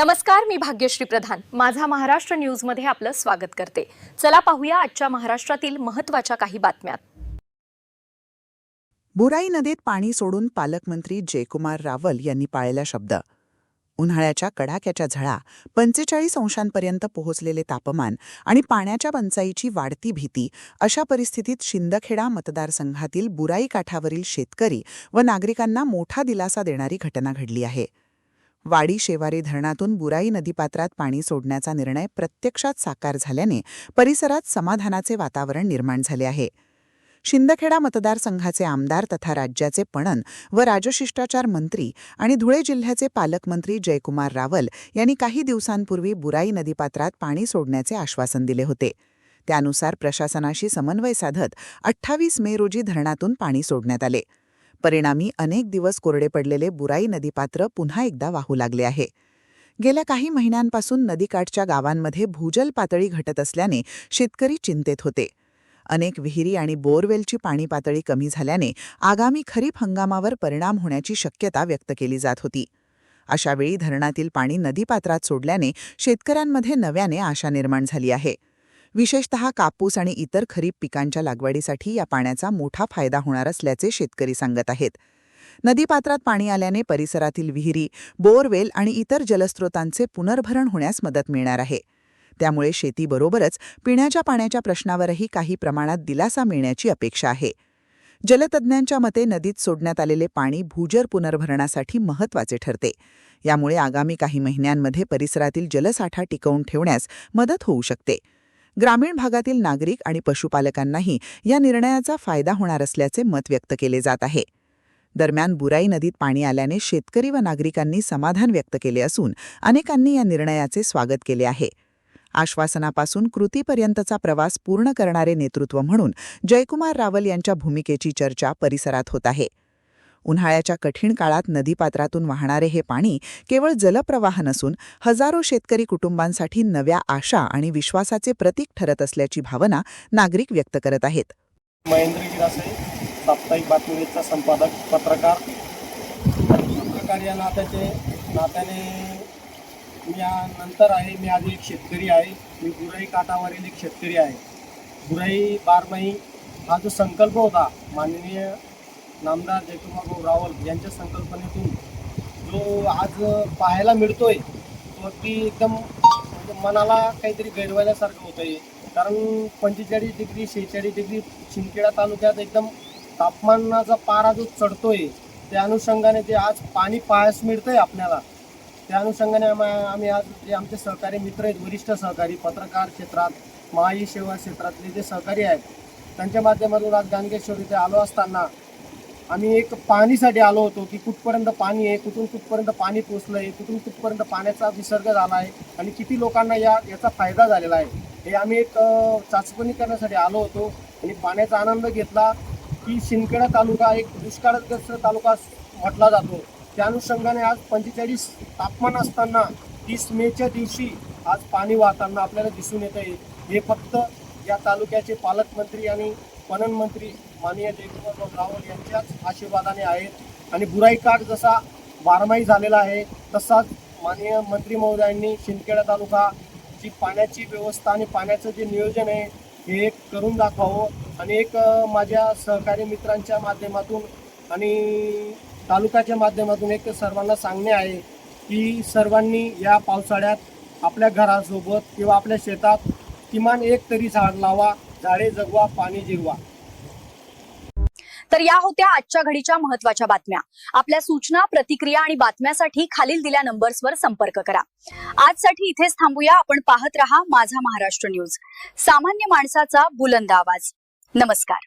नमस्कार, मी भाग्यश्री प्रधान माझा महाराष्ट्र न्यूज मध्ये आपलं स्वागत करते। चला पाहूया आजच्या महाराष्ट्रातील महत्त्वाच्या काही बातम्या। बुराई नदीत पाणी सोडून पालकमंत्री जयकुमार रावल यांनी पाळलेला शब्द। उन्हाळ्याच्या कडाक्याच्या झळा, 45 अंशांपर्यंत पोहोचलेले तापमान आणि पाण्याच्या टंचाईची वाढती भीती अशा परिस्थितीत शिंदखेडा मतदारसंघातील बुराई काठावरील शेतकरी व नागरिकांना मोठा दिलासा देणारी घटना घडली आहे। वाडी शेवारी धरणातून बुराई नदीपात्रात पाणी सोडण्याचा निर्णय प्रत्यक्षात साकार झाल्याने परिसरात समाधानाचे वातावरण निर्माण झाले आहे। शिंदखेडा मतदारसंघाचे आमदार तथा राज्याचे पणन व राजशिष्टाचार मंत्री आणि धुळे जिल्ह्याचे पालकमंत्री जयकुमार रावल यांनी काही दिवसांपूर्वी बुराई नदीपात्रात पाणी सोडण्याचे आश्वासन दिले होते। त्यानुसार प्रशासनाशी समन्वय साधत 28 मे रोजी धरणातून पाणी सोडण्यात आले। परिणामी अनेक दिवस कोरडे पडलेले बुराई नदीपात्र पुन्हा एकदा वाहू लागले आहे। गेल्या काही महिन्यांपासून नदीकाठच्या गावांमध्ये भूजल पातळी घटत असल्याने शेतकरी चिंतेत होते। अनेक विहिरी आणि बोरवेलची पाणी पातळी कमी झाल्याने आगामी खरीप हंगामावर परिणाम होण्याची शक्यता व्यक्त केली जात होती। अशावेळी धरणातील पाणी नदीपात्रात सोडल्याने शेतकऱ्यांमध्ये नव्याने आशा निर्माण झाली आहे। विशेषतः कापूस आणि इतर खरीप पिकांच्या लागवडीसाठी या पाण्याचा मोठा फायदा होणार असल्याचे शेतकरी सांगत आहेत। नदीपात्रात पाणी आल्याने परिसरातील विहिरी, बोरवेल आणि इतर जलस्रोतांचे पुनर्भरण होण्यास मदत मिळणार आहे। त्यामुळे शेतीबरोबरच पिण्याच्या पाण्याच्या प्रश्नावरही काही प्रमाणात दिलासा मिळण्याची अपेक्षा आहे। जलतज्ज्ञांच्या मते नदीत सोडण्यात आलेले पाणी भूजल पुनर्भरणासाठी महत्त्वाचे ठरते। यामुळे आगामी काही महिन्यांमध्ये परिसरातील जलसाठा टिकवून ठेवण्यास मदत होऊ शकते। ग्रामीण भागातील नागरिक आणि पशुपालकांनाही या निर्णयाचा फायदा होणार असल्याचे मत व्यक्त केले जात आहे। दरम्यान बुराई नदीत पाणी आल्याने शेतकरी व नागरिकांनी समाधान व्यक्त केले असून अनेकांनी या निर्णयाचे स्वागत केले आहे। आश्वासनापासून कृतीपर्यंतचा प्रवास पूर्ण करणारे नेतृत्व म्हणून जयकुमार रावल यांच्या भूमिकेची चर्चा परिसरात होत आहे। उन्हाळ्याच्या कठीण काळात नदीपात्रातून वाहणारे हे पाणी केवळ जलप्रवाह नसून हजारो शेतकरी कुटुंबांसाठी नव्या आशा आणि विश्वासाचे प्रतीक ठरत असल्याची भावना नागरिक व्यक्त करत आहेत। महेंद्र गिरासे, साप्ताहिक बातमीचा संपादक, पत्रकार या नात्याने मी नंतर आहे। मी आधी एक शेतकरी आहे। मी बुराई काठावरील एक शेतकरी आहे। बुराई बारमाही हा जो संकल्प होता माननीय नामदार जयकुमार रावल यांच्या संकल्पनेतून जो आज पाहायला मिळतोय तो अगदी एकदम मनाला काहीतरी गैरवायल्यासारखं होतंय। कारण 45 डिग्री 46 डिग्री शिंदखेडा तालुक्यात एकदम तापमानाचा पारा जो चढतोय त्या अनुषंगाने जे आज पाणी पाहायला मिळतंय आपल्याला, त्या अनुषंगाने आम्ही आज जे आमचे सहकारी मित्र आहेत, वरिष्ठ सहकारी पत्रकार क्षेत्रात, महाई सेवा क्षेत्रातले जे सहकारी आहेत, त्यांच्या माध्यमातून आज गांगेश्वर इथे आलो असताना आम्ही एक पाहणीसाठी आलो होतो की कुठपर्यंत पाणी आहे, कुठून कुठपर्यंत पाणी पोचलं आहे, कुठून कुठपर्यंत पाण्याचा विसर्ग झाला आहे आणि किती लोकांना याचा फायदा झालेला आहे, हे आम्ही एक चाचपणी करण्यासाठी आलो होतो। आणि पाण्याचा आनंद घेतला की शिंदखेडा तालुका एक दुष्काळग्रस्त तालुका म्हटला जातो। त्या अनुषंगाने आज 45 तापमान असताना 30 मेच्या दिवशी आज पाणी वाहताना आपल्याला दिसून येत आहे। हे फक्त या तालुक्याचे पालकमंत्री आणि पणन मंत्री माननीय जयकुमार रावल यांच्याच आशीर्वादाने आहेत। आणि बुराई काठ जसा बारमाही झालेला आहे तसाच माननीय मंत्री महोदयांनी शिंदखेडा तालुकाची पाण्याची व्यवस्था आणि पाण्याचं जे नियोजन आहे हे एक करून दाखवावं। आणि एक माझ्या सहकारी मित्रांच्या माध्यमातून आणि तालुक्याच्या माध्यमातून एक सर्वांना सांगणे आहे की सर्वांनी या पावसाळ्यात आपल्या घरासोबत किंवा आपल्या शेतात किमान एक तरी झाड लावा, झाडे जगवा, पाणी जिरवा। तर या होत्या आजच्या घडीच्या महत्त्वाच्या बातम्या। आपल्या सूचना, प्रतिक्रिया आणि बातम्यासाठी खालील दिल्या नंबर्सवर संपर्क करा। आजसाठी इथेच थांबूया। आपण पाहत रहा माझा महाराष्ट्र न्यूज, सामान्य माणसाचा बुलंद आवाज। नमस्कार।